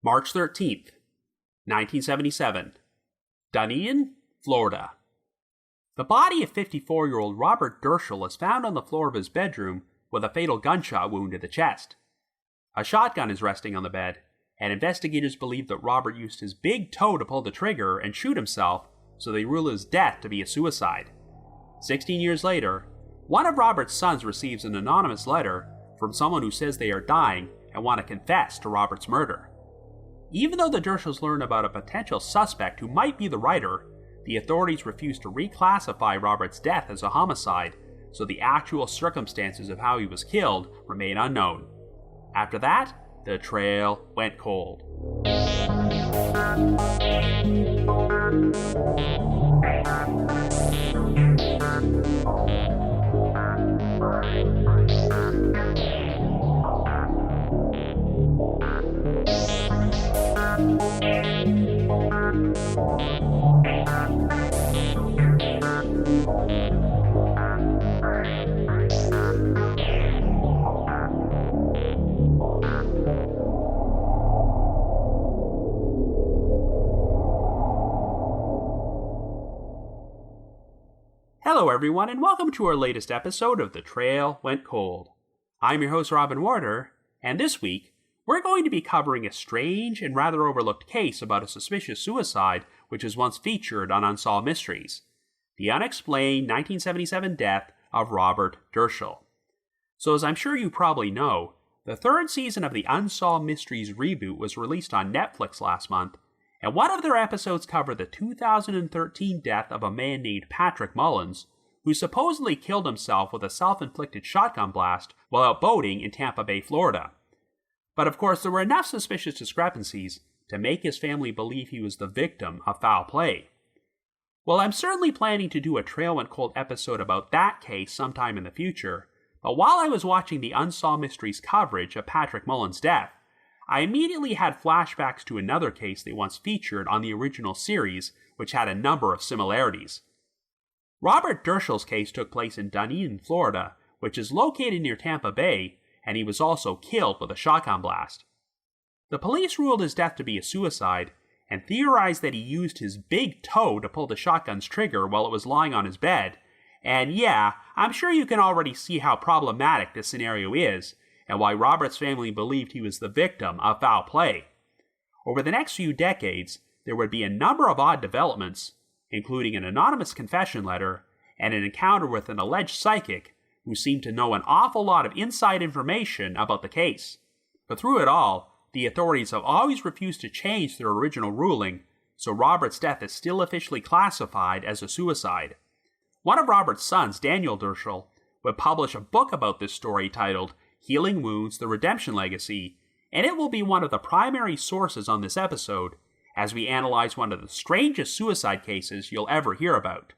March 13th, 1977. Dunedin, Florida. The body of 54-year-old Robert Dirscherl is found on the floor of his bedroom with a fatal gunshot wound to the chest. A shotgun is resting on the bed, and investigators believe that Robert used his big toe to pull the trigger and shoot himself, so they rule his death to be a suicide. 16 years later, one of Robert's sons receives an anonymous letter from someone who says they are dying and want to confess to Robert's murder. Even though the Dirschels learn about a potential suspect who might be the writer, the authorities refuse to reclassify Robert's death as a homicide, so the actual circumstances of how he was killed remain unknown. After that, the trail went cold. Hello everyone, and welcome to our latest episode of The Trail Went Cold. I'm your host Robin Warder, and this week, we're going to be covering a strange and rather overlooked case about a suspicious suicide which was once featured on Unsolved Mysteries: the unexplained 1977 death of Robert Dirscherl. So as I'm sure you probably know, the third season of the Unsolved Mysteries reboot was released on Netflix last month, and one of their episodes covered the 2013 death of a man named Patrick Mullins, who supposedly killed himself with a self-inflicted shotgun blast while out boating in Tampa Bay, Florida. But of course, there were enough suspicious discrepancies to make his family believe he was the victim of foul play. Well, I'm certainly planning to do a Trail Went Cold episode about that case sometime in the future, but while I was watching the Unsolved Mysteries coverage of Patrick Mullins' death, I immediately had flashbacks to another case they once featured on the original series, which had a number of similarities. Robert Dirschel's case took place in Dunedin, Florida, which is located near Tampa Bay, and he was also killed with a shotgun blast. The police ruled his death to be a suicide, and theorized that he used his big toe to pull the shotgun's trigger while it was lying on his bed, and yeah, I'm sure you can already see how problematic this scenario is, and why Robert's family believed he was the victim of foul play. Over the next few decades, there would be a number of odd developments, including an anonymous confession letter and an encounter with an alleged psychic who seemed to know an awful lot of inside information about the case. But through it all, the authorities have always refused to change their original ruling, so Robert's death is still officially classified as a suicide. One of Robert's sons, Daniel Dirscherl, would publish a book about this story titled Healing Wounds: The Redemption Legacy, and it will be one of the primary sources on this episode as we analyze one of the strangest suicide cases you'll ever hear about.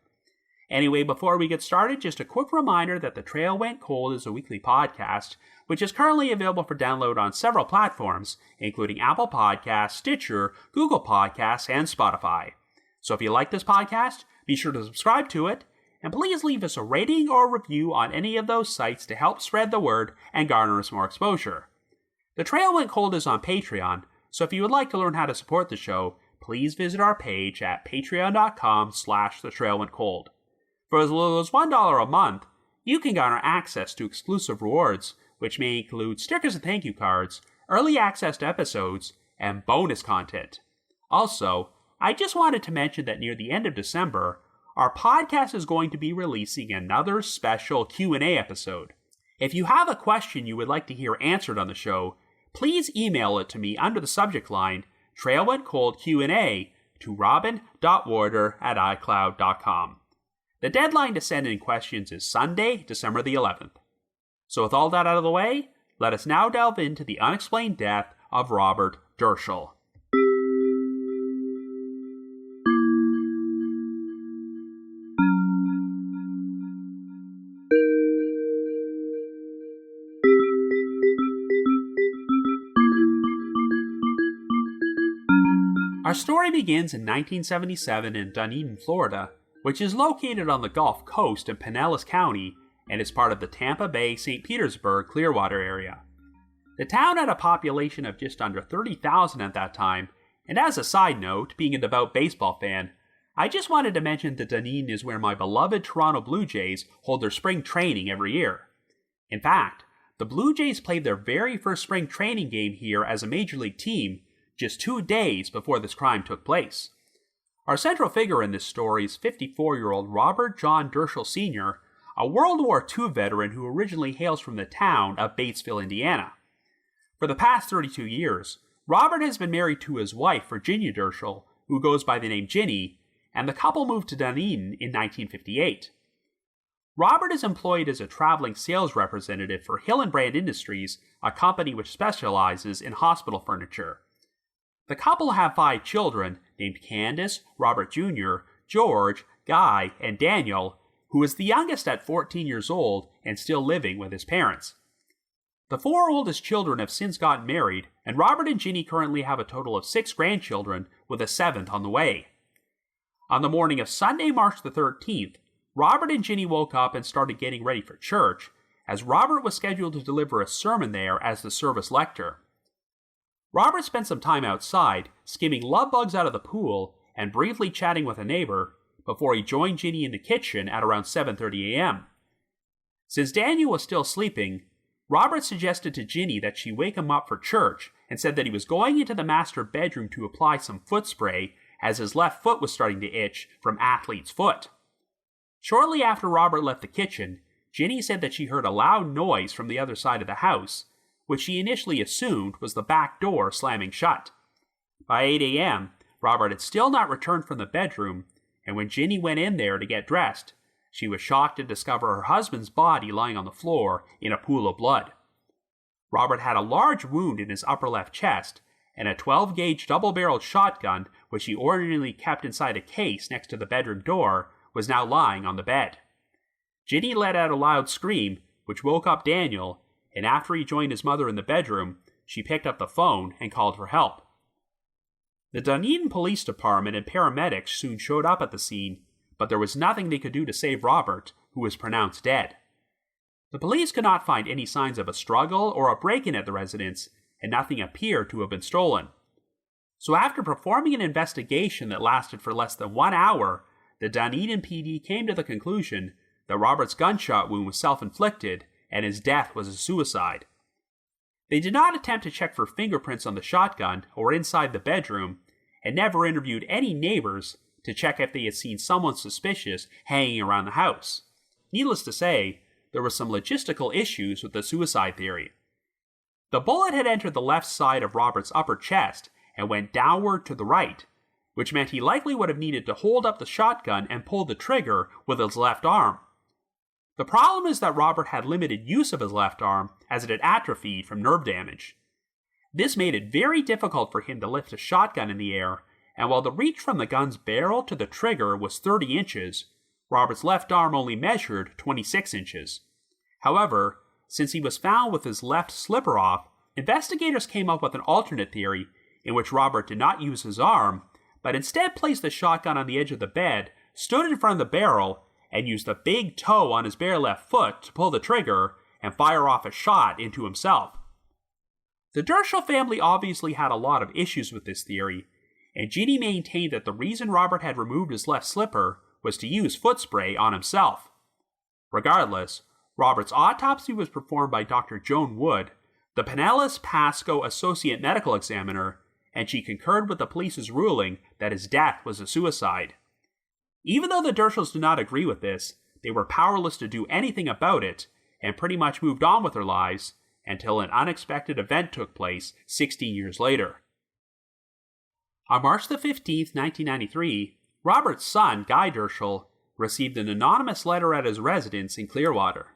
Anyway, before we get started, just a quick reminder that The Trail Went Cold is a weekly podcast, which is currently available for download on several platforms, including Apple Podcasts, Stitcher, Google Podcasts, and Spotify. So if you like this podcast, be sure to subscribe to it, and please leave us a rating or review on any of those sites to help spread the word and garner us more exposure. The Trail Went Cold is on Patreon, so if you would like to learn how to support the show, please visit our page at patreon.com/thetrailwentcold. For as little as $1 a month, you can garner access to exclusive rewards, which may include stickers and thank you cards, early access to episodes, and bonus content. Also, I just wanted to mention that near the end of December, our podcast is going to be releasing another special Q&A episode. If you have a question you would like to hear answered on the show, please email it to me under the subject line, Trail Went Cold Q&A, to robin.warder@icloud.com. The deadline to send in questions is Sunday, December the 11th. So with all that out of the way, let us now delve into the unexplained death of Robert Dirscherl. Our story begins in 1977 in Dunedin, Florida, which is located on the Gulf Coast in Pinellas County and is part of the Tampa Bay, St. Petersburg, Clearwater area. The town had a population of just under 30,000 at that time, and as a side note, being a devout baseball fan, I just wanted to mention that Dunedin is where my beloved Toronto Blue Jays hold their spring training every year. In fact, the Blue Jays played their very first spring training game here as a major league team just 2 days before this crime took place. Our central figure in this story is 54-year-old Robert John Dirscherl Sr., a World War II veteran who originally hails from the town of Batesville, Indiana. For the past 32 years, Robert has been married to his wife, Virginia Dirscherl, who goes by the name Ginny, and the couple moved to Dunedin in 1958. Robert is employed as a traveling sales representative for Hillenbrand Industries, a company which specializes in hospital furniture. The couple have 5 children named Candace, Robert Jr., George, Guy, and Daniel, who is the youngest at 14 years old and still living with his parents. The 4 oldest children have since gotten married, and Robert and Ginny currently have a total of 6 grandchildren, with a 7th on the way. On the morning of Sunday, March the 13th, Robert and Ginny woke up and started getting ready for church, as Robert was scheduled to deliver a sermon there as the service lector. Robert spent some time outside, skimming love bugs out of the pool and briefly chatting with a neighbor, before he joined Ginny in the kitchen at around 7:30 a.m. Since Daniel was still sleeping, Robert suggested to Ginny that she wake him up for church and said that he was going into the master bedroom to apply some foot spray as his left foot was starting to itch from athlete's foot. Shortly after Robert left the kitchen, Ginny said that she heard a loud noise from the other side of the house, which she initially assumed was the back door slamming shut. By 8 a.m., Robert had still not returned from the bedroom, and when Ginny went in there to get dressed, she was shocked to discover her husband's body lying on the floor in a pool of blood. Robert had a large wound in his upper left chest, and a 12-gauge double-barreled shotgun, which he ordinarily kept inside a case next to the bedroom door, was now lying on the bed. Ginny let out a loud scream, which woke up Daniel, and after he joined his mother in the bedroom, she picked up the phone and called for help. The Dunedin Police Department and paramedics soon showed up at the scene, but there was nothing they could do to save Robert, who was pronounced dead. The police could not find any signs of a struggle or a break-in at the residence, and nothing appeared to have been stolen. So after performing an investigation that lasted for less than 1 hour, the Dunedin PD came to the conclusion that Robert's gunshot wound was self-inflicted and his death was a suicide. They did not attempt to check for fingerprints on the shotgun or inside the bedroom, and never interviewed any neighbors to check if they had seen someone suspicious hanging around the house. Needless to say, there were some logistical issues with the suicide theory. The bullet had entered the left side of Robert's upper chest and went downward to the right, which meant he likely would have needed to hold up the shotgun and pull the trigger with his left arm. The problem is that Robert had limited use of his left arm as it had atrophied from nerve damage. This made it very difficult for him to lift a shotgun in the air, and while the reach from the gun's barrel to the trigger was 30 inches, Robert's left arm only measured 26 inches. However, since he was found with his left slipper off, investigators came up with an alternate theory in which Robert did not use his arm, but instead placed the shotgun on the edge of the bed, stood in front of the barrel, and used a big toe on his bare left foot to pull the trigger and fire off a shot into himself. The Dirscherl family obviously had a lot of issues with this theory, and Ginny maintained that the reason Robert had removed his left slipper was to use foot spray on himself. Regardless, Robert's autopsy was performed by Dr. Joan Wood, the Pinellas Pasco Associate Medical Examiner, and she concurred with the police's ruling that his death was a suicide. Even though the Dirschells did not agree with this, they were powerless to do anything about it, and pretty much moved on with their lives until an unexpected event took place 16 years later. On March the 15th, 1993, Robert's son, Guy Dirscherl, received an anonymous letter at his residence in Clearwater.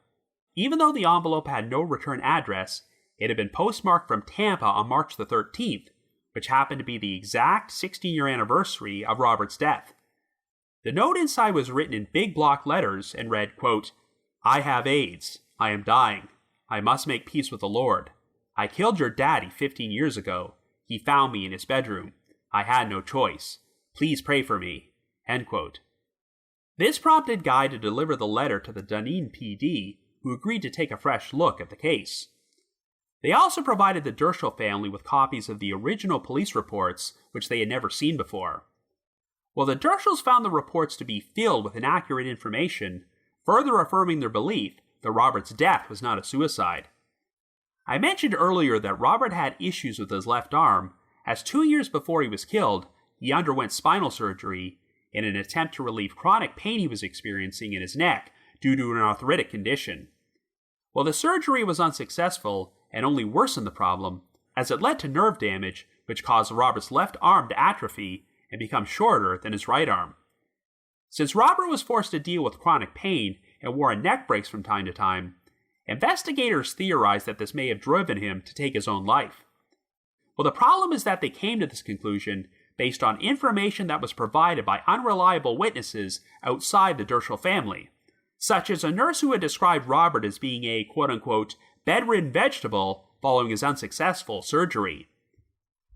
Even though the envelope had no return address, it had been postmarked from Tampa on March the 13th, which happened to be the exact 16-year anniversary of Robert's death. The note inside was written in big block letters and read, quote, "I have AIDS. I am dying. I must make peace with the Lord. I killed your daddy 15 years ago. He found me in his bedroom. I had no choice. Please pray for me." End quote. This prompted Guy to deliver the letter to the Dunedin PD, who agreed to take a fresh look at the case. They also provided the Dirscherl family with copies of the original police reports, which they had never seen before. Well, the Dirschels found the reports to be filled with inaccurate information, further affirming their belief that Robert's death was not a suicide. I mentioned earlier that Robert had issues with his left arm, as 2 years before he was killed, he underwent spinal surgery in an attempt to relieve chronic pain he was experiencing in his neck due to an arthritic condition. Well, the surgery was unsuccessful and only worsened the problem, as it led to nerve damage, which caused Robert's left arm to atrophy and become shorter than his right arm. Since Robert was forced to deal with chronic pain and wore a neck brace from time to time, investigators theorized that this may have driven him to take his own life. Well, the problem is that they came to this conclusion based on information that was provided by unreliable witnesses outside the Dirscherl family, such as a nurse who had described Robert as being a quote-unquote bedridden vegetable following his unsuccessful surgery.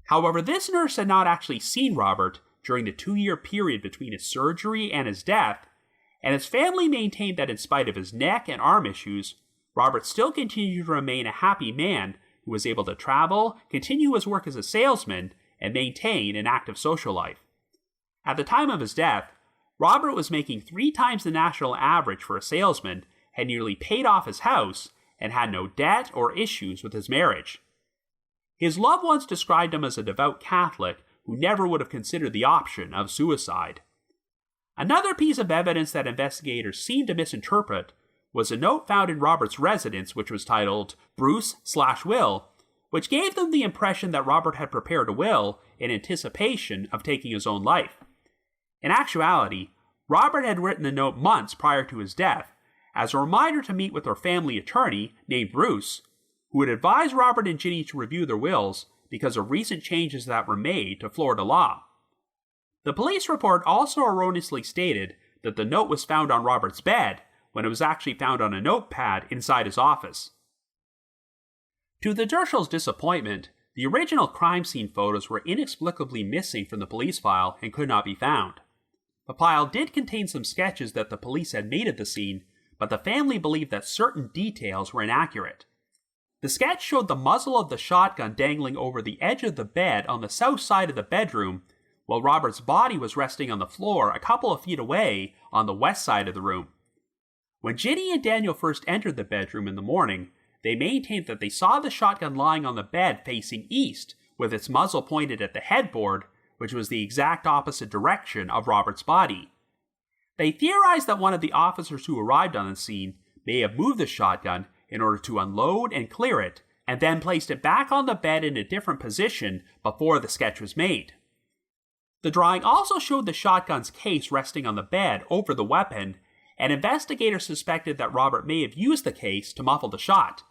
However, this nurse had not actually seen Robert during the 2-year period between his surgery and his death, and his family maintained that in spite of his neck and arm issues, Robert still continued to remain a happy man who was able to travel, continue his work as a salesman, and maintain an active social life. At the time of his death, Robert was making 3 times the national average for a salesman, had nearly paid off his house, and had no debt or issues with his marriage. His loved ones described him as a devout Catholic who never would have considered the option of suicide. Another piece of evidence that investigators seemed to misinterpret was a note found in Robert's residence which was titled Bruce/Will, which gave them the impression that Robert had prepared a will in anticipation of taking his own life. In actuality, Robert had written the note months prior to his death as a reminder to meet with their family attorney named Bruce, who would advise Robert and Ginny to review their wills because of recent changes that were made to Florida law. The police report also erroneously stated that the note was found on Robert's bed when it was actually found on a notepad inside his office. To the Dirschels' disappointment, the original crime scene photos were inexplicably missing from the police file and could not be found. The file did contain some sketches that the police had made of the scene, but the family believed that certain details were inaccurate. The sketch showed the muzzle of the shotgun dangling over the edge of the bed on the south side of the bedroom, while Robert's body was resting on the floor a couple of feet away on the west side of the room. When Ginny and Daniel first entered the bedroom in the morning, they maintained that they saw the shotgun lying on the bed facing east, with its muzzle pointed at the headboard, which was the exact opposite direction of Robert's body. They theorized that one of the officers who arrived on the scene may have moved the shotgun in order to unload and clear it, and then placed it back on the bed in a different position before the sketch was made. The drawing also showed the shotgun's case resting on the bed over the weapon, and investigators suspected that Robert may have used the case to muffle the shot.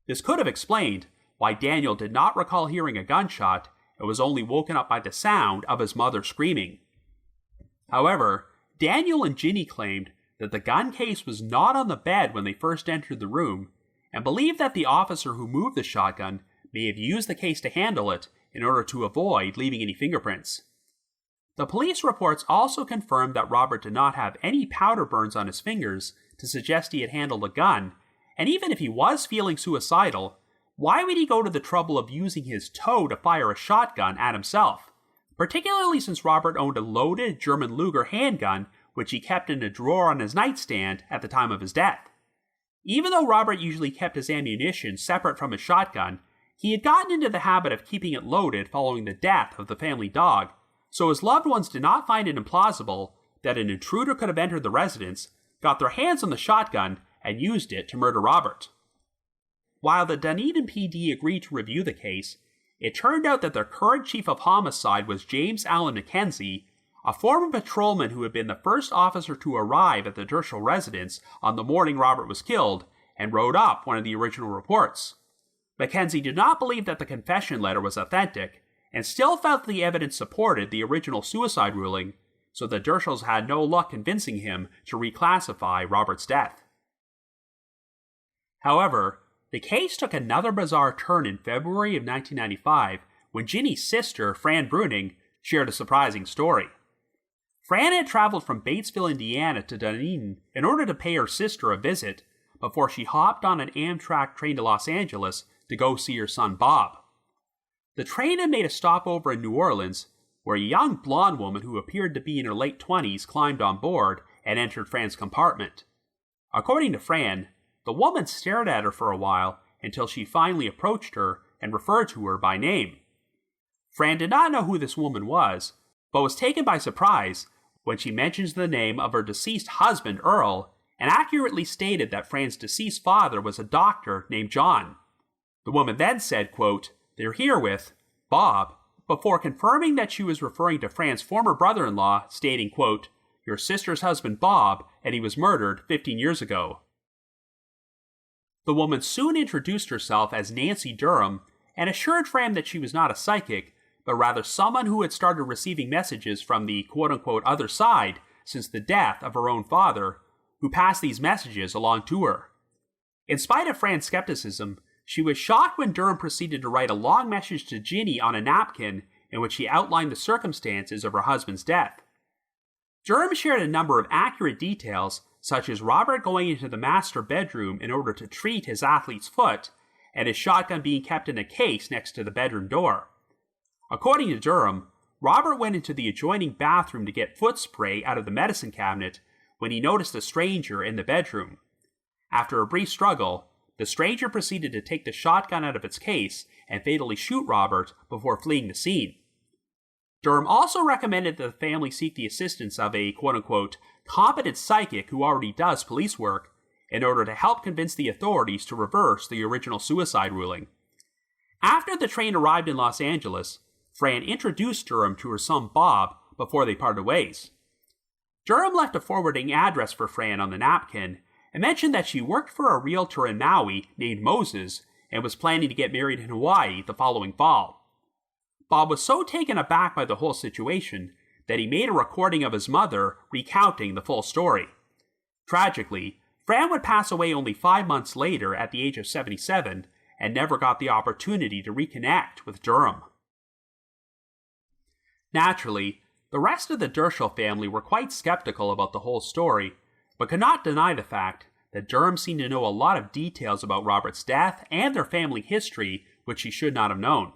This could have explained why Daniel did not recall hearing a gunshot and was only woken up by the sound of his mother screaming. However, Daniel and Ginny claimed that the gun case was not on the bed when they first entered the room, and believed that the officer who moved the shotgun may have used the case to handle it in order to avoid leaving any fingerprints. The police reports also confirmed that Robert did not have any powder burns on his fingers to suggest he had handled a gun, and even if he was feeling suicidal, why would he go to the trouble of using his toe to fire a shotgun at himself, particularly since Robert owned a loaded German Luger handgun which he kept in a drawer on his nightstand at the time of his death. Even though Robert usually kept his ammunition separate from his shotgun, he had gotten into the habit of keeping it loaded following the death of the family dog, so his loved ones did not find it implausible that an intruder could have entered the residence, got their hands on the shotgun, and used it to murder Robert. While the Dunedin PD agreed to review the case, it turned out that their current chief of homicide was James Allen Mackenzie, a former patrolman who had been the first officer to arrive at the Dirscherl residence on the morning Robert was killed and wrote up one of the original reports. Mackenzie did not believe that the confession letter was authentic and still felt the evidence supported the original suicide ruling, so the Dirschels had no luck convincing him to reclassify Robert's death. However, the case took another bizarre turn in February of 1995 when Ginny's sister, Fran Bruning, shared a surprising story. Fran had traveled from Batesville, Indiana to Dunedin in order to pay her sister a visit before she hopped on an Amtrak train to Los Angeles to go see her son Bob. The train had made a stopover in New Orleans, where a young blonde woman who appeared to be in her late 20s climbed on board and entered Fran's compartment. According to Fran, the woman stared at her for a while until she finally approached her and referred to her by name. Fran did not know who this woman was, but was taken by surprise when she mentions the name of her deceased husband, Earl, and accurately stated that Fran's deceased father was a doctor named John. The woman then said, quote, "They're here with Bob," before confirming that she was referring to Fran's former brother-in-law, stating, quote, "Your sister's husband Bob, and he was murdered 15 years ago. The woman soon introduced herself as Nancy Durham and assured Fran that she was not a psychic, but rather someone who had started receiving messages from the quote-unquote other side since the death of her own father, who passed these messages along to her. In spite of Fran's skepticism, she was shocked when Durham proceeded to write a long message to Ginny on a napkin in which she outlined the circumstances of her husband's death. Durham shared a number of accurate details, such as Robert going into the master bedroom in order to treat his athlete's foot, and his shotgun being kept in a case next to the bedroom door. According to Durham, Robert went into the adjoining bathroom to get foot spray out of the medicine cabinet when he noticed a stranger in the bedroom. After a brief struggle, the stranger proceeded to take the shotgun out of its case and fatally shoot Robert before fleeing the scene. Durham also recommended that the family seek the assistance of a quote-unquote competent psychic who already does police work in order to help convince the authorities to reverse the original suicide ruling. After the train arrived in Los Angeles, Fran introduced Durham to her son Bob before they parted ways. Durham left a forwarding address for Fran on the napkin and mentioned that she worked for a realtor in Maui named Moses and was planning to get married in Hawaii the following fall. Bob was so taken aback by the whole situation that he made a recording of his mother recounting the full story. Tragically, Fran would pass away only 5 months later at the age of 77 and never got the opportunity to reconnect with Durham. Naturally, the rest of the Dirscherl family were quite skeptical about the whole story, but could not deny the fact that Durham seemed to know a lot of details about Robert's death and their family history which she should not have known.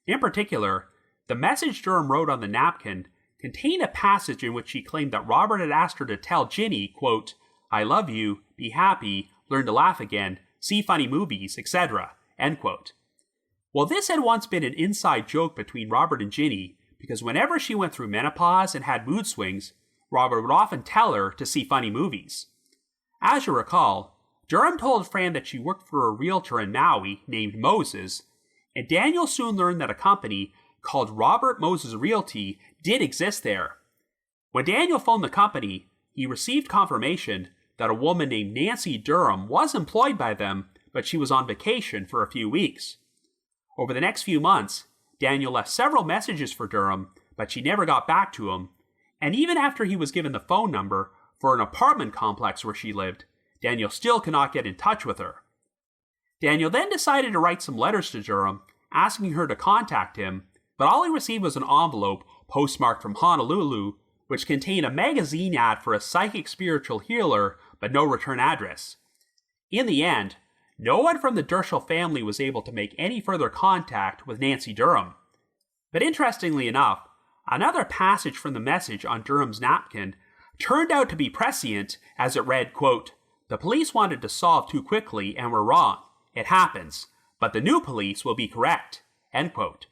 In particular, the message Durham wrote on the napkin contained a passage in which she claimed that Robert had asked her to tell Ginny, quote, "I love you, be happy, learn to laugh again, see funny movies, etc." End quote. Well, this had once been an inside joke between Robert and Ginny, because whenever she went through menopause and had mood swings, Robert would often tell her to see funny movies. As you recall, Durham told Fran that she worked for a realtor in Maui named Moses, and Daniel soon learned that a company called Robert Moses Realty did exist there. When Daniel phoned the company, he received confirmation that a woman named Nancy Durham was employed by them, but she was on vacation for a few weeks. Over the next few months, Daniel left several messages for Durham, but she never got back to him, and even after he was given the phone number for an apartment complex where she lived, Daniel still could not get in touch with her. Daniel then decided to write some letters to Durham, asking her to contact him, but all he received was an envelope postmarked from Honolulu, which contained a magazine ad for a psychic spiritual healer, but no return address. In the end, no one from the Dirscherl family was able to make any further contact with Nancy Durham. But interestingly enough, another passage from the message on Durham's napkin turned out to be prescient, as it read, quote, "The police wanted to solve too quickly and were wrong. It happens, but the new police will be correct." End quote.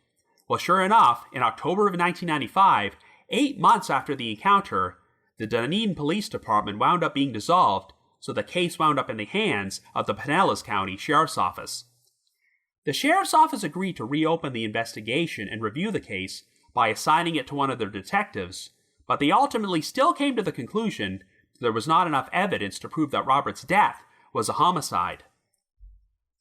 Well, sure enough, in October of 1995, 8 months after the encounter, the Dunedin Police Department wound up being dissolved, so the case wound up in the hands of the Pinellas County Sheriff's Office. The Sheriff's Office agreed to reopen the investigation and review the case by assigning it to one of their detectives, but they ultimately still came to the conclusion that there was not enough evidence to prove that Robert's death was a homicide.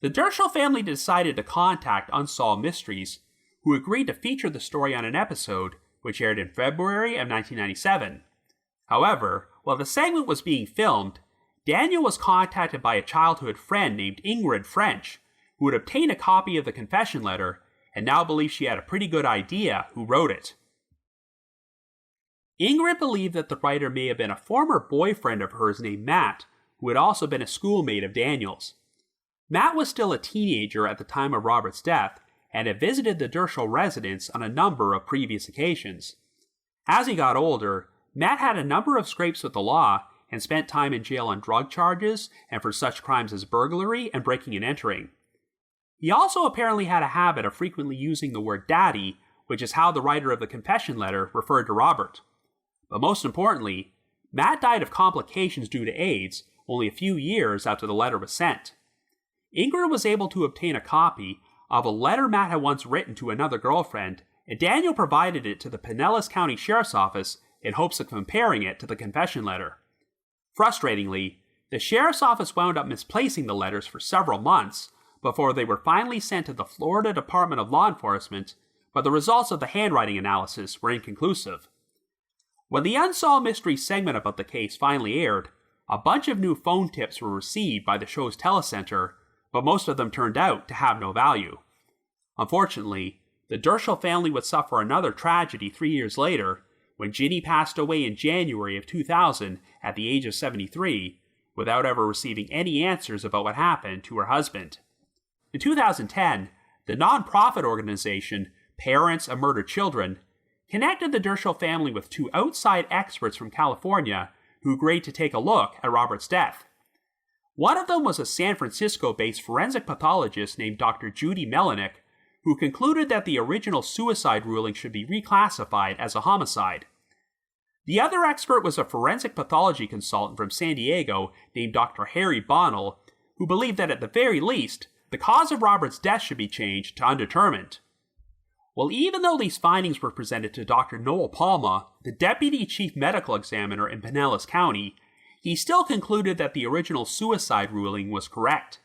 The Dirscherl family decided to contact Unsolved Mysteries, who agreed to feature the story on an episode which aired in February of 1997. However, while the segment was being filmed, Daniel was contacted by a childhood friend named Ingrid French, who had obtained a copy of the confession letter and now believed she had a pretty good idea who wrote it. Ingrid believed that the writer may have been a former boyfriend of hers named Matt, who had also been a schoolmate of Daniel's. Matt was still a teenager at the time of Robert's death and had visited the Dirscherl residence on a number of previous occasions. As he got older, Matt had a number of scrapes with the law and spent time in jail on drug charges and for such crimes as burglary and breaking and entering. He also apparently had a habit of frequently using the word daddy, which is how the writer of the confession letter referred to Robert. But most importantly, Matt died of complications due to AIDS only a few years after the letter was sent. Ingrid was able to obtain a copy of a letter Matt had once written to another girlfriend, and Daniel provided it to the Pinellas County Sheriff's Office in hopes of comparing it to the confession letter. Frustratingly, the Sheriff's Office wound up misplacing the letters for several months before they were finally sent to the Florida Department of Law Enforcement, but the results of the handwriting analysis were inconclusive. When the Unsolved Mysteries segment about the case finally aired, a bunch of new phone tips were received by the show's telecenter, but most of them turned out to have no value. Unfortunately, the Dirscherl family would suffer another tragedy 3 years later, when Ginny passed away in January of 2000 at the age of 73, without ever receiving any answers about what happened to her husband. In 2010, the non-profit organization Parents of Murdered Children connected the Dirscherl family with 2 outside experts from California who agreed to take a look at Robert's death. One of them was a San Francisco-based forensic pathologist named Dr. Judy Melinek, who concluded that the original suicide ruling should be reclassified as a homicide. The other expert was a forensic pathology consultant from San Diego named Dr. Harry Bonnell, who believed that at the very least, the cause of Robert's death should be changed to undetermined. Well, even though these findings were presented to Dr. Noel Palma, the deputy chief medical examiner in Pinellas County, he still concluded that the original suicide ruling was correct.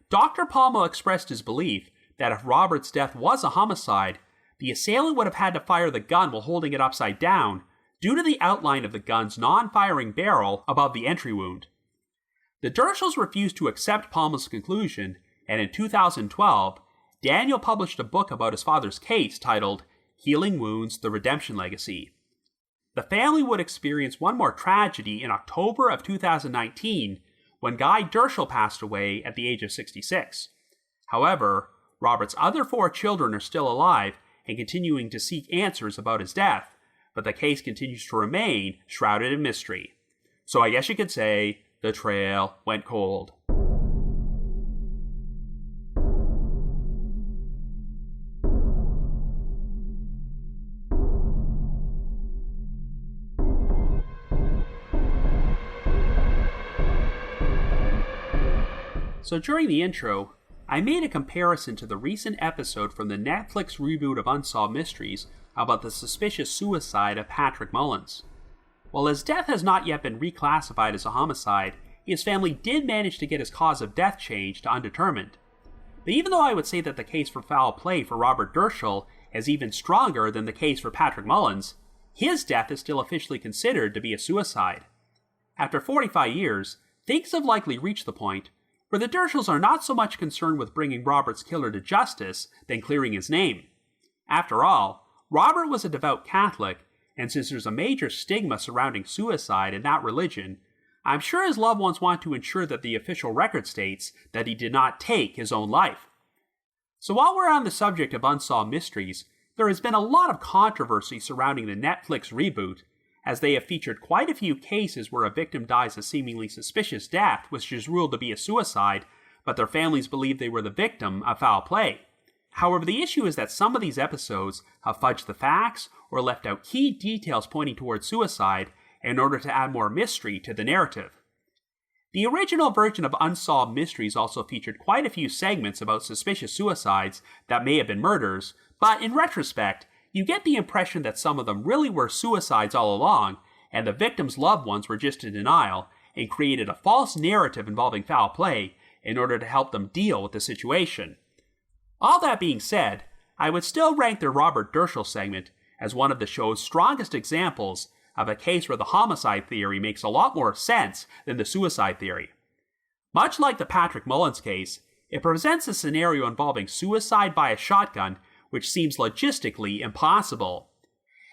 Dr. Palma expressed his belief that if Robert's death was a homicide, the assailant would have had to fire the gun while holding it upside down due to the outline of the gun's non-firing barrel above the entry wound. The Dirschells refused to accept Palma's conclusion, and in 2012, Daniel published a book about his father's case titled Healing Wounds, The Redemption Legacy. The family would experience one more tragedy in October of 2019 when Guy Dirscherl passed away at the age of 66. However, Robert's other 4 children are still alive and continuing to seek answers about his death, but the case continues to remain shrouded in mystery. So I guess you could say the trail went cold. So during the intro, I made a comparison to the recent episode from the Netflix reboot of Unsolved Mysteries about the suspicious suicide of Patrick Mullins. While his death has not yet been reclassified as a homicide, his family did manage to get his cause of death changed to undetermined. But even though I would say that the case for foul play for Robert Dirscherl is even stronger than the case for Patrick Mullins, his death is still officially considered to be a suicide. After 45 years, things have likely reached the point where the Dirschells are not so much concerned with bringing Robert's killer to justice than clearing his name. After all, Robert was a devout Catholic, and since there's a major stigma surrounding suicide in that religion, I'm sure his loved ones want to ensure that the official record states that he did not take his own life. So while we're on the subject of Unsolved Mysteries, there has been a lot of controversy surrounding the Netflix reboot, as they have featured quite a few cases where a victim dies a seemingly suspicious death which is ruled to be a suicide, but their families believe they were the victim of foul play. However, the issue is that some of these episodes have fudged the facts or left out key details pointing towards suicide in order to add more mystery to the narrative. The original version of Unsolved Mysteries also featured quite a few segments about suspicious suicides that may have been murders, but in retrospect, you get the impression that some of them really were suicides all along, and the victims' loved ones were just in denial and created a false narrative involving foul play in order to help them deal with the situation. All that being said, I would still rank the Robert Dirscherl segment as one of the show's strongest examples of a case where the homicide theory makes a lot more sense than the suicide theory. Much like the Patrick Mullins case, it presents a scenario involving suicide by a shotgun which seems logistically impossible.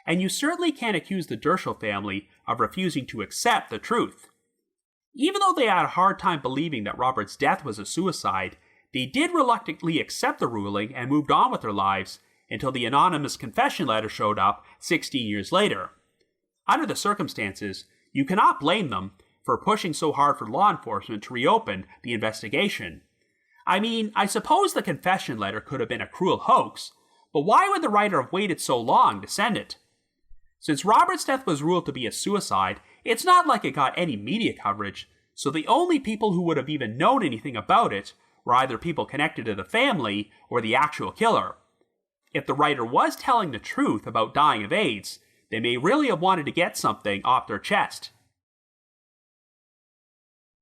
And you certainly can't accuse the Dirscherl family of refusing to accept the truth. Even though they had a hard time believing that Robert's death was a suicide, they did reluctantly accept the ruling and moved on with their lives until the anonymous confession letter showed up 16 years later. Under the circumstances, you cannot blame them for pushing so hard for law enforcement to reopen the investigation. I mean, I suppose the confession letter could have been a cruel hoax, but why would the writer have waited so long to send it? Since Robert's death was ruled to be a suicide, it's not like it got any media coverage, so the only people who would have even known anything about it were either people connected to the family or the actual killer. If the writer was telling the truth about dying of AIDS, they may really have wanted to get something off their chest.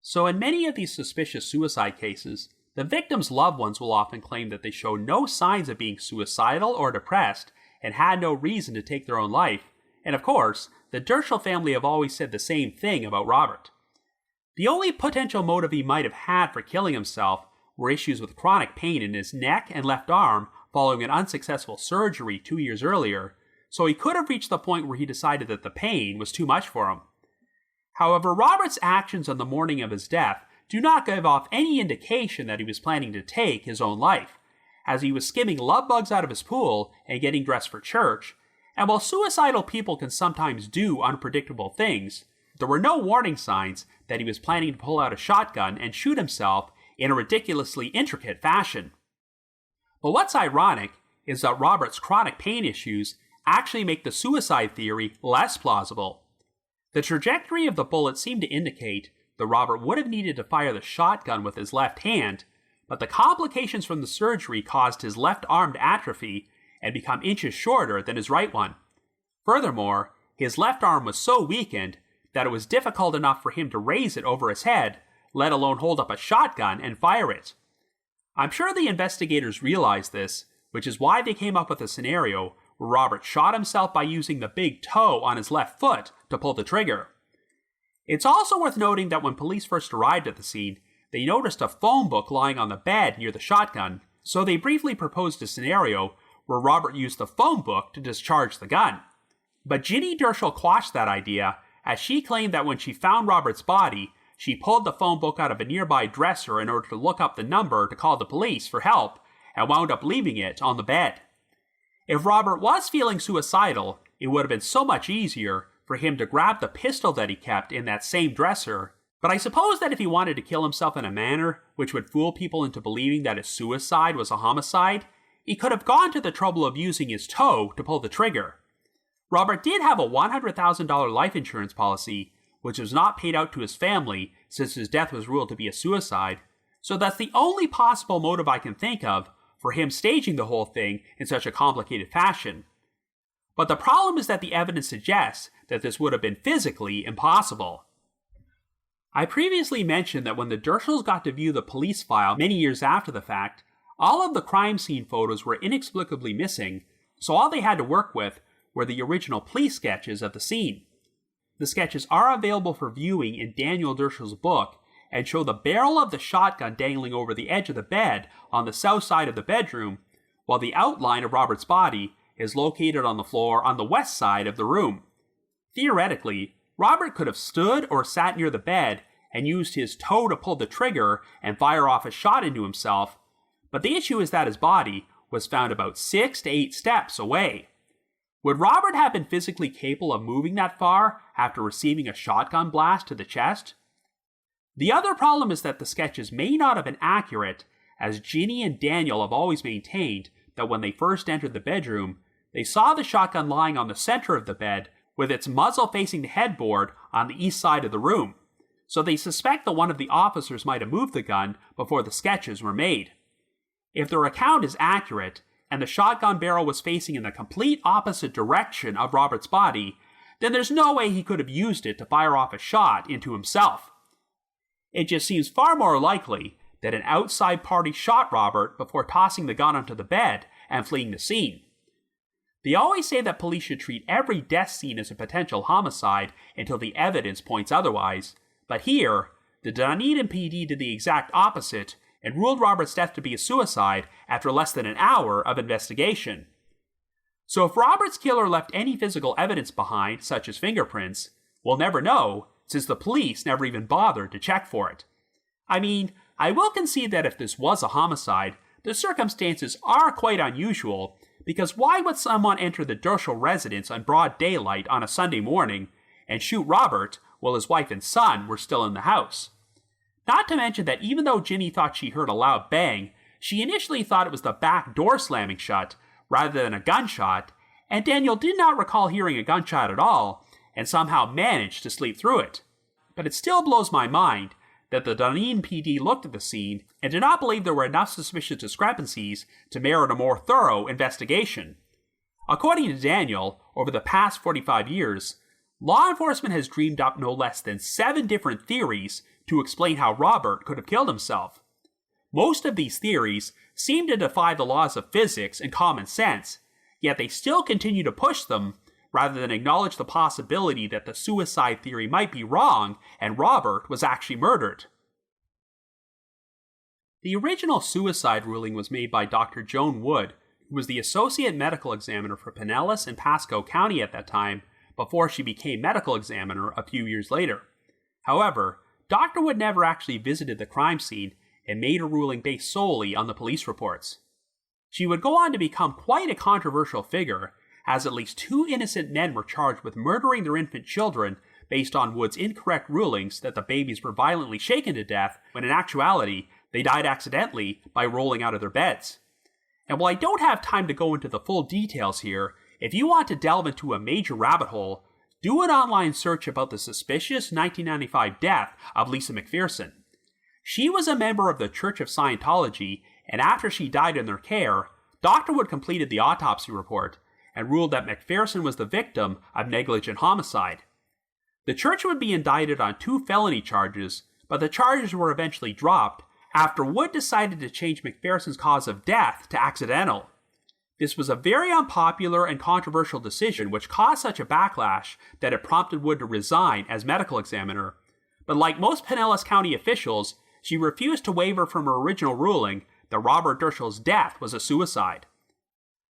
So in many of these suspicious suicide cases, the victim's loved ones will often claim that they show no signs of being suicidal or depressed and had no reason to take their own life, and of course, the Dirscherl family have always said the same thing about Robert. The only potential motive he might have had for killing himself were issues with chronic pain in his neck and left arm following an unsuccessful surgery 2 years earlier, so he could have reached the point where he decided that the pain was too much for him. However, Robert's actions on the morning of his death do not give off any indication that he was planning to take his own life, as he was skimming love bugs out of his pool and getting dressed for church, and while suicidal people can sometimes do unpredictable things, there were no warning signs that he was planning to pull out a shotgun and shoot himself in a ridiculously intricate fashion. But what's ironic is that Robert's chronic pain issues actually make the suicide theory less plausible. The trajectory of the bullet seemed to indicate that Robert would have needed to fire the shotgun with his left hand, but the complications from the surgery caused his left arm to atrophy and become inches shorter than his right one. Furthermore, his left arm was so weakened that it was difficult enough for him to raise it over his head, let alone hold up a shotgun and fire it. I'm sure the investigators realized this, which is why they came up with a scenario where Robert shot himself by using the big toe on his left foot to pull the trigger. It's also worth noting that when police first arrived at the scene, they noticed a phone book lying on the bed near the shotgun, so they briefly proposed a scenario where Robert used the phone book to discharge the gun. But Ginny Dirscherl quashed that idea, as she claimed that when she found Robert's body, she pulled the phone book out of a nearby dresser in order to look up the number to call the police for help, and wound up leaving it on the bed. If Robert was feeling suicidal, it would have been so much easier for him to grab the pistol that he kept in that same dresser, but I suppose that if he wanted to kill himself in a manner which would fool people into believing that his suicide was a homicide, he could have gone to the trouble of using his toe to pull the trigger. Robert did have a $100,000 life insurance policy, which was not paid out to his family since his death was ruled to be a suicide, so that's the only possible motive I can think of for him staging the whole thing in such a complicated fashion. But the problem is that the evidence suggests that this would have been physically impossible. I previously mentioned that when the Dirschells got to view the police file many years after the fact, all of the crime scene photos were inexplicably missing, so all they had to work with were the original police sketches of the scene. The sketches are available for viewing in Daniel Dirschell's book and show the barrel of the shotgun dangling over the edge of the bed on the south side of the bedroom, while the outline of Robert's body is located on the floor on the west side of the room. Theoretically, Robert could have stood or sat near the bed and used his toe to pull the trigger and fire off a shot into himself, but the issue is that his body was found about 6 to 8 steps away. Would Robert have been physically capable of moving that far after receiving a shotgun blast to the chest? The other problem is that the sketches may not have been accurate, as Ginny and Daniel have always maintained that when they first entered the bedroom, they saw the shotgun lying on the center of the bed with its muzzle facing the headboard on the east side of the room, so they suspect that one of the officers might have moved the gun before the sketches were made. If their account is accurate, and the shotgun barrel was facing in the complete opposite direction of Robert's body, then there's no way he could have used it to fire off a shot into himself. It just seems far more likely that an outside party shot Robert before tossing the gun onto the bed and fleeing the scene. They always say that police should treat every death scene as a potential homicide until the evidence points otherwise, but here, the Dunedin PD did the exact opposite and ruled Robert's death to be a suicide after less than an hour of investigation. So if Robert's killer left any physical evidence behind, such as fingerprints, we'll never know, since the police never even bothered to check for it. I mean, I will concede that if this was a homicide, the circumstances are quite unusual, because why would someone enter the Dirscherl residence on broad daylight on a Sunday morning and shoot Robert while his wife and son were still in the house? Not to mention that even though Ginny thought she heard a loud bang, she initially thought it was the back door slamming shut rather than a gunshot, and Daniel did not recall hearing a gunshot at all and somehow managed to sleep through it. But it still blows my mind that the Dunedin PD looked at the scene and did not believe there were enough suspicious discrepancies to merit a more thorough investigation. According to Daniel, over the past 45 years, law enforcement has dreamed up no less than 7 different theories to explain how Robert could have killed himself. Most of these theories seem to defy the laws of physics and common sense, yet they still continue to push them rather than acknowledge the possibility that the suicide theory might be wrong and Robert was actually murdered. The original suicide ruling was made by Dr. Joan Wood, who was the associate medical examiner for Pinellas and Pasco County at that time, before she became medical examiner a few years later. However, Dr. Wood never actually visited the crime scene and made a ruling based solely on the police reports. She would go on to become quite a controversial figure, as at least 2 innocent men were charged with murdering their infant children based on Wood's incorrect rulings that the babies were violently shaken to death, when in actuality, they died accidentally by rolling out of their beds. And while I don't have time to go into the full details here, if you want to delve into a major rabbit hole, do an online search about the suspicious 1995 death of Lisa McPherson. She was a member of the Church of Scientology, and after she died in their care, Dr. Wood completed the autopsy report and ruled that McPherson was the victim of negligent homicide. The church would be indicted on 2 felony charges, but the charges were eventually dropped after Wood decided to change McPherson's cause of death to accidental. This was a very unpopular and controversial decision which caused such a backlash that it prompted Wood to resign as medical examiner, but like most Pinellas County officials, she refused to waver from her original ruling that Robert Dirscherl's death was a suicide.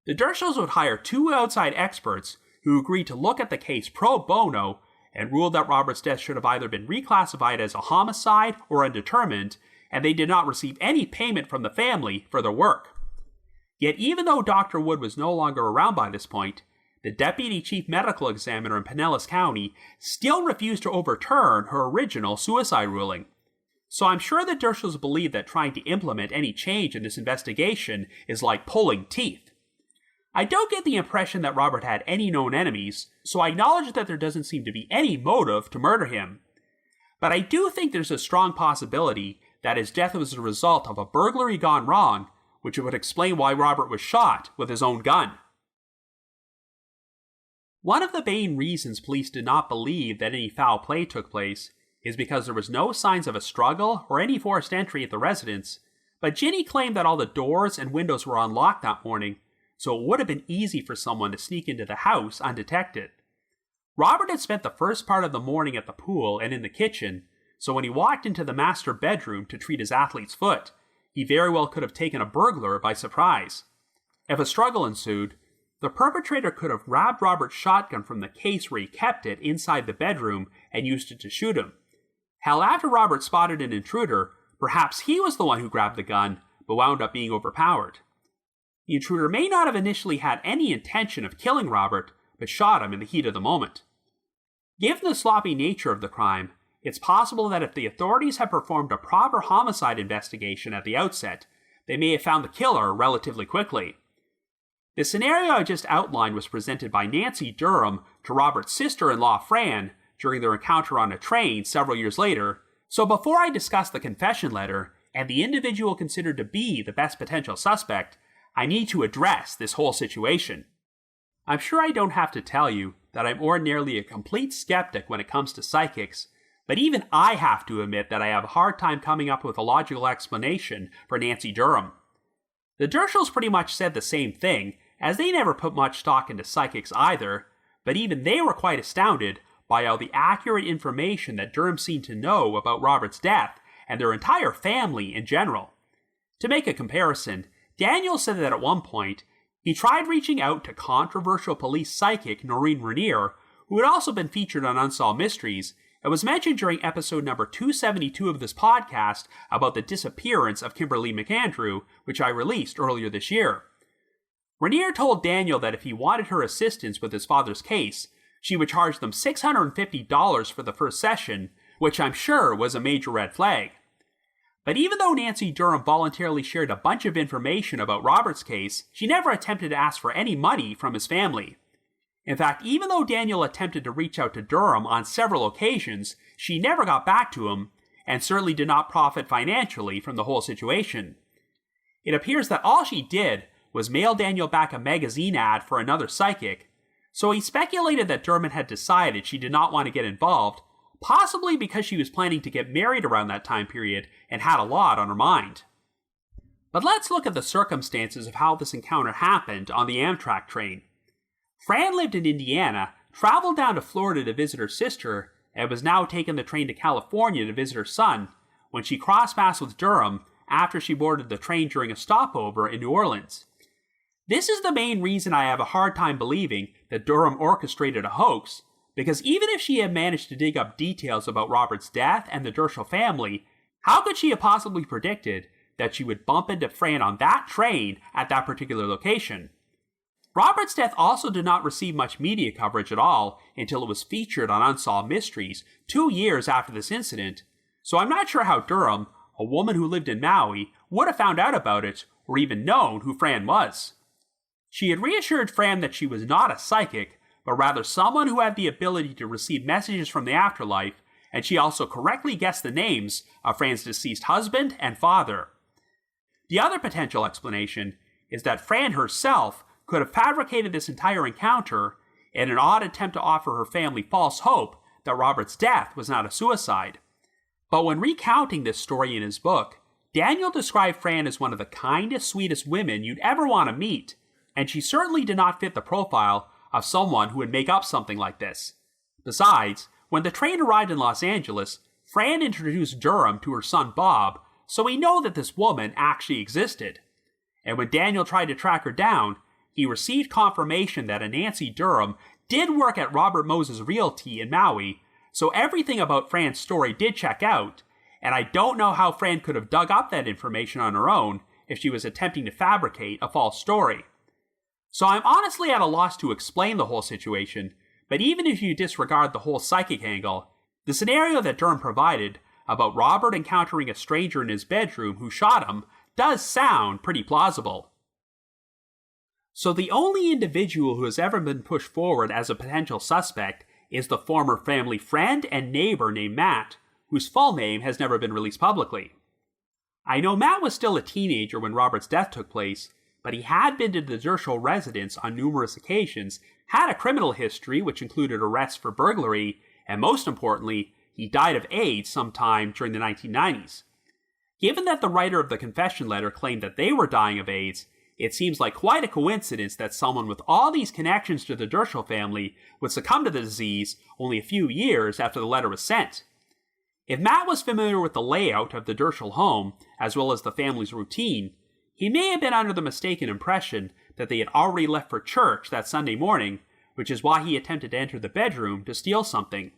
The Dirschels would hire 2 outside experts who agreed to look at the case pro bono and ruled that Robert's death should have either been reclassified as a homicide or undetermined, and they did not receive any payment from the family for their work. Yet even though Dr. Wood was no longer around by this point, the deputy chief medical examiner in Pinellas County still refused to overturn her original suicide ruling. So I'm sure the Dirschels believe that trying to implement any change in this investigation is like pulling teeth. I don't get the impression that Robert had any known enemies, so I acknowledge that there doesn't seem to be any motive to murder him. But I do think there's a strong possibility that his death was a result of a burglary gone wrong, which would explain why Robert was shot with his own gun. One of the main reasons police did not believe that any foul play took place is because there was no signs of a struggle or any forced entry at the residence, but Ginny claimed that all the doors and windows were unlocked that morning, so it would have been easy for someone to sneak into the house undetected. Robert had spent the first part of the morning at the pool and in the kitchen, so when he walked into the master bedroom to treat his athlete's foot, he very well could have taken a burglar by surprise. If a struggle ensued, the perpetrator could have grabbed Robert's shotgun from the case where he kept it inside the bedroom and used it to shoot him. Hell, after Robert spotted an intruder, perhaps he was the one who grabbed the gun, but wound up being overpowered. The intruder may not have initially had any intention of killing Robert, but shot him in the heat of the moment. Given the sloppy nature of the crime, it's possible that if the authorities had performed a proper homicide investigation at the outset, they may have found the killer relatively quickly. The scenario I just outlined was presented by Nancy Durham to Robert's sister-in-law Fran during their encounter on a train several years later, so before I discuss the confession letter and the individual considered to be the best potential suspect, I need to address this whole situation. I'm sure I don't have to tell you that I'm ordinarily a complete skeptic when it comes to psychics, but even I have to admit that I have a hard time coming up with a logical explanation for Nancy Durham. The Dirschels pretty much said the same thing, as they never put much stock into psychics either, but even they were quite astounded by all the accurate information that Durham seemed to know about Robert's death and their entire family in general. To make a comparison, Daniel said that at one point, he tried reaching out to controversial police psychic Noreen Rainier, who had also been featured on Unsolved Mysteries, It was mentioned during episode number 272 of this podcast about the disappearance of Kimberly McAndrew, which I released earlier this year. Rainier told Daniel that if he wanted her assistance with his father's case, she would charge them $650 for the first session, which I'm sure was a major red flag. But even though Nancy Durham voluntarily shared a bunch of information about Robert's case, she never attempted to ask for any money from his family. In fact, even though Daniel attempted to reach out to Durham on several occasions, she never got back to him, and certainly did not profit financially from the whole situation. It appears that all she did was mail Daniel back a magazine ad for another psychic, so he speculated that Durham had decided she did not want to get involved, possibly because she was planning to get married around that time period and had a lot on her mind. But let's look at the circumstances of how this encounter happened on the Amtrak train. Fran lived in Indiana, traveled down to Florida to visit her sister, and was now taking the train to California to visit her son, when she crossed paths with Durham after she boarded the train during a stopover in New Orleans. This is the main reason I have a hard time believing that Durham orchestrated a hoax, because even if she had managed to dig up details about Robert's death and the Dirscherl family, how could she have possibly predicted that she would bump into Fran on that train at that particular location? Robert's death also did not receive much media coverage at all until it was featured on Unsolved Mysteries 2 years after this incident, so I'm not sure how Durham, a woman who lived in Maui, would have found out about it or even known who Fran was. She had reassured Fran that she was not a psychic, but rather someone who had the ability to receive messages from the afterlife, and she also correctly guessed the names of Fran's deceased husband and father. The other potential explanation is that Fran herself could have fabricated this entire encounter in an odd attempt to offer her family false hope that Robert's death was not a suicide. But when recounting this story in his book, Daniel described Fran as one of the kindest, sweetest women you'd ever want to meet, and she certainly did not fit the profile of someone who would make up something like this. Besides, when the train arrived in Los Angeles, Fran introduced Durham to her son Bob, so we know that this woman actually existed. And when Daniel tried to track her down, he received confirmation that a Nancy Durham did work at Robert Moses Realty in Maui, so everything about Fran's story did check out, and I don't know how Fran could have dug up that information on her own if she was attempting to fabricate a false story. So I'm honestly at a loss to explain the whole situation, but even if you disregard the whole psychic angle, the scenario that Durham provided about Robert encountering a stranger in his bedroom who shot him does sound pretty plausible. So the only individual who has ever been pushed forward as a potential suspect is the former family friend and neighbor named Matt, whose full name has never been released publicly. I know Matt was still a teenager when Robert's death took place, but he had been to the Dirscherl residence on numerous occasions, had a criminal history which included arrests for burglary, and most importantly, he died of AIDS sometime during the 1990s. Given that the writer of the confession letter claimed that they were dying of AIDS, it seems like quite a coincidence that someone with all these connections to the Dirscherl family would succumb to the disease only a few years after the letter was sent. If Matt was familiar with the layout of the Dirscherl home, as well as the family's routine, he may have been under the mistaken impression that they had already left for church that Sunday morning, which is why he attempted to enter the bedroom to steal something.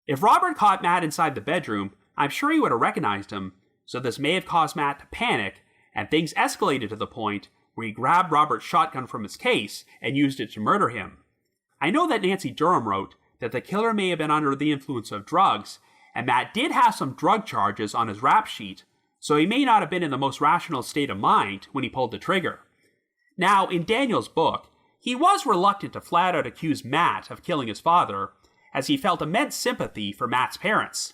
If Robert caught Matt inside the bedroom, I'm sure he would have recognized him, so this may have caused Matt to panic, and things escalated to the point where he grabbed Robert's shotgun from his case and used it to murder him. I know that Nancy Durham wrote that the killer may have been under the influence of drugs, and Matt did have some drug charges on his rap sheet, so he may not have been in the most rational state of mind when he pulled the trigger. Now, in Daniel's book, he was reluctant to flat out accuse Matt of killing his father, as he felt immense sympathy for Matt's parents.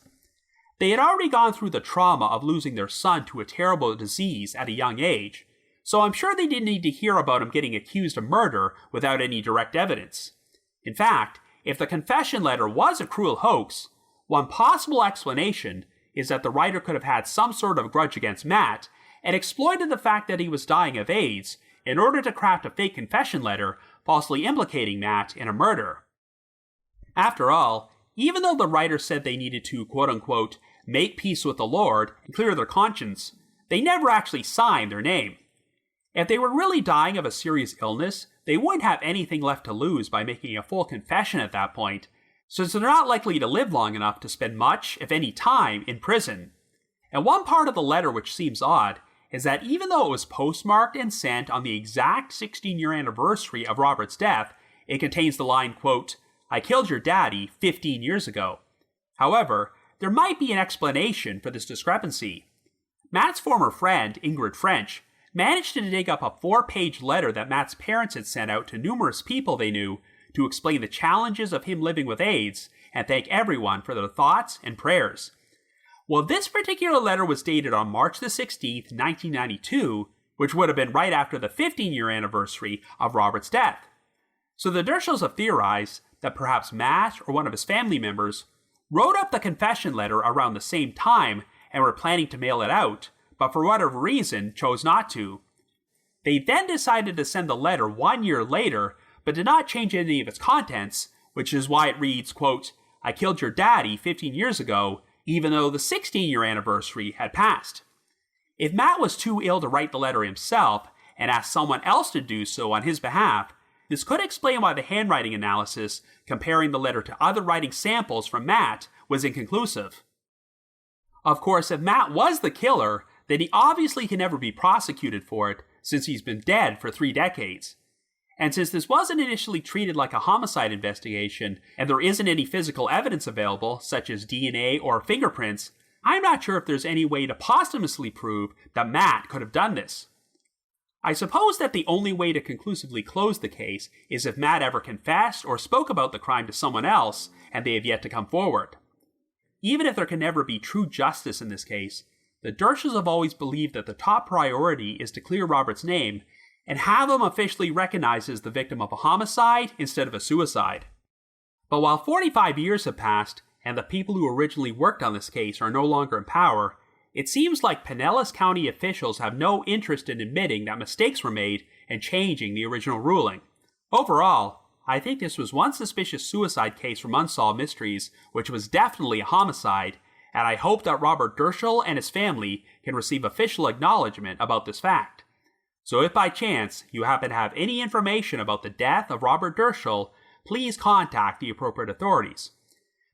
They had already gone through the trauma of losing their son to a terrible disease at a young age, so I'm sure they didn't need to hear about him getting accused of murder without any direct evidence. In fact, if the confession letter was a cruel hoax, one possible explanation is that the writer could have had some sort of grudge against Matt and exploited the fact that he was dying of AIDS in order to craft a fake confession letter falsely implicating Matt in a murder. After all, even though the writer said they needed to quote-unquote make peace with the Lord and clear their conscience, they never actually signed their name. If they were really dying of a serious illness, they wouldn't have anything left to lose by making a full confession at that point, since they're not likely to live long enough to spend much, if any, time in prison. And one part of the letter which seems odd is that even though it was postmarked and sent on the exact 16-year anniversary of Robert's death, it contains the line, quote, "I killed your daddy 15 years ago. However, there might be an explanation for this discrepancy. Matt's former friend, Ingrid French, managed to dig up a 4-page letter that Matt's parents had sent out to numerous people they knew to explain the challenges of him living with AIDS and thank everyone for their thoughts and prayers. Well, this particular letter was dated on March the 16th, 1992, which would have been right after the 15-year anniversary of Robert's death. So the Dirschrls have theorized that perhaps Matt or one of his family members wrote up the confession letter around the same time and were planning to mail it out, but for whatever reason chose not to. They then decided to send the letter 1 year later, but did not change any of its contents, which is why it reads, quote, "I killed your daddy 15 years ago, even though the 16-year anniversary had passed." If Matt was too ill to write the letter himself and asked someone else to do so on his behalf, this could explain why the handwriting analysis comparing the letter to other writing samples from Matt was inconclusive. Of course, if Matt was the killer, then he obviously can never be prosecuted for it, since he's been dead for 3 decades. And since this wasn't initially treated like a homicide investigation, and there isn't any physical evidence available, such as DNA or fingerprints, I'm not sure if there's any way to posthumously prove that Matt could have done this. I suppose that the only way to conclusively close the case is if Matt ever confessed or spoke about the crime to someone else, and they have yet to come forward. Even if there can never be true justice in this case, the Dirschrls have always believed that the top priority is to clear Robert's name and have him officially recognized as the victim of a homicide instead of a suicide. But while 45 years have passed and the people who originally worked on this case are no longer in power, it seems like Pinellas County officials have no interest in admitting that mistakes were made and changing the original ruling. Overall, I think this was one suspicious suicide case from Unsolved Mysteries, which was definitely a homicide, and I hope that Robert Dirscherl and his family can receive official acknowledgement about this fact. So if by chance you happen to have any information about the death of Robert Dirscherl, please contact the appropriate authorities.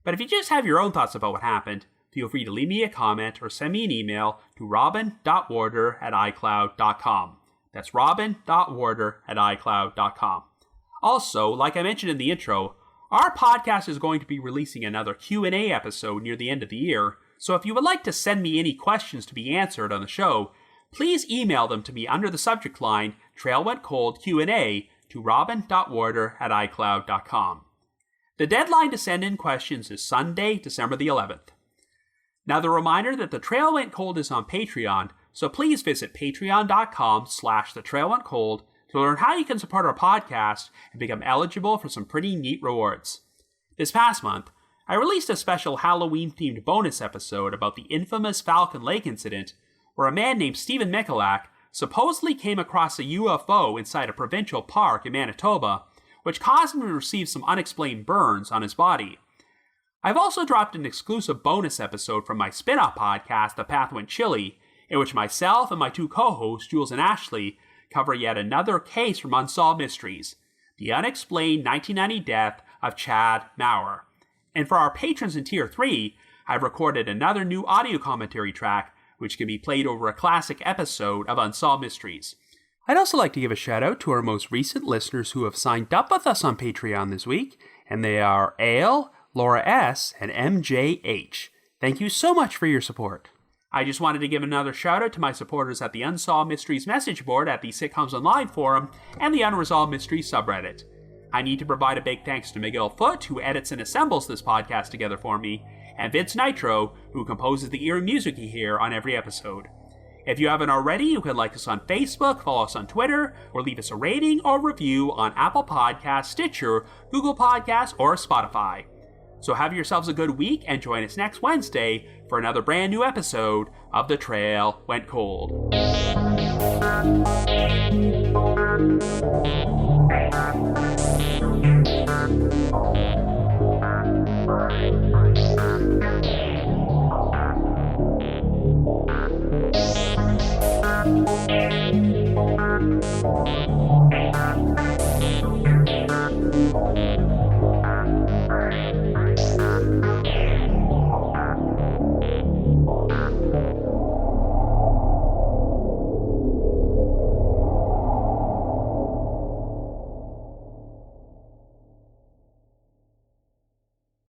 But if you just have your own thoughts about what happened, feel free to leave me a comment or send me an email to robin.warder@icloud.com. That's robin.warder@icloud.com. Also, like I mentioned in the intro, our podcast is going to be releasing another Q&A episode near the end of the year, so if you would like to send me any questions to be answered on the show, please email them to me under the subject line Trail Went Cold Q&A to robin.warder@icloud.com. The deadline to send in questions is Sunday, December the 11th. Now the reminder that The Trail Went Cold is on Patreon, so please visit patreon.com/thetrailwentcold to learn how you can support our podcast and become eligible for some pretty neat rewards. This past month, I released a special Halloween-themed bonus episode about the infamous Falcon Lake incident, where a man named Stephen Michalak supposedly came across a UFO inside a provincial park in Manitoba, which caused him to receive some unexplained burns on his body. I've also dropped an exclusive bonus episode from my spin-off podcast, The Path Went Chilly, in which myself and my 2 co-hosts, Jules and Ashley, cover yet another case from Unsolved Mysteries, the unexplained 1990 death of Chad Maurer. And for our patrons in Tier 3, I've recorded another new audio commentary track, which can be played over a classic episode of Unsolved Mysteries. I'd also like to give a shout out to our most recent listeners who have signed up with us on Patreon this week, and they are Ale, Laura S., and MJH. Thank you so much for your support. I just wanted to give another shout out to my supporters at the Unsolved Mysteries message board at the Sitcoms Online forum and the Unresolved Mysteries subreddit. I need to provide a big thanks to Miguel Foote, who edits and assembles this podcast together for me, and Vince Nitro, who composes the eerie music you hear on every episode. If you haven't already, you can like us on Facebook, follow us on Twitter, or leave us a rating or review on Apple Podcasts, Stitcher, Google Podcasts, or Spotify. So have yourselves a good week and join us next Wednesday for another brand new episode of The Trail Went Cold.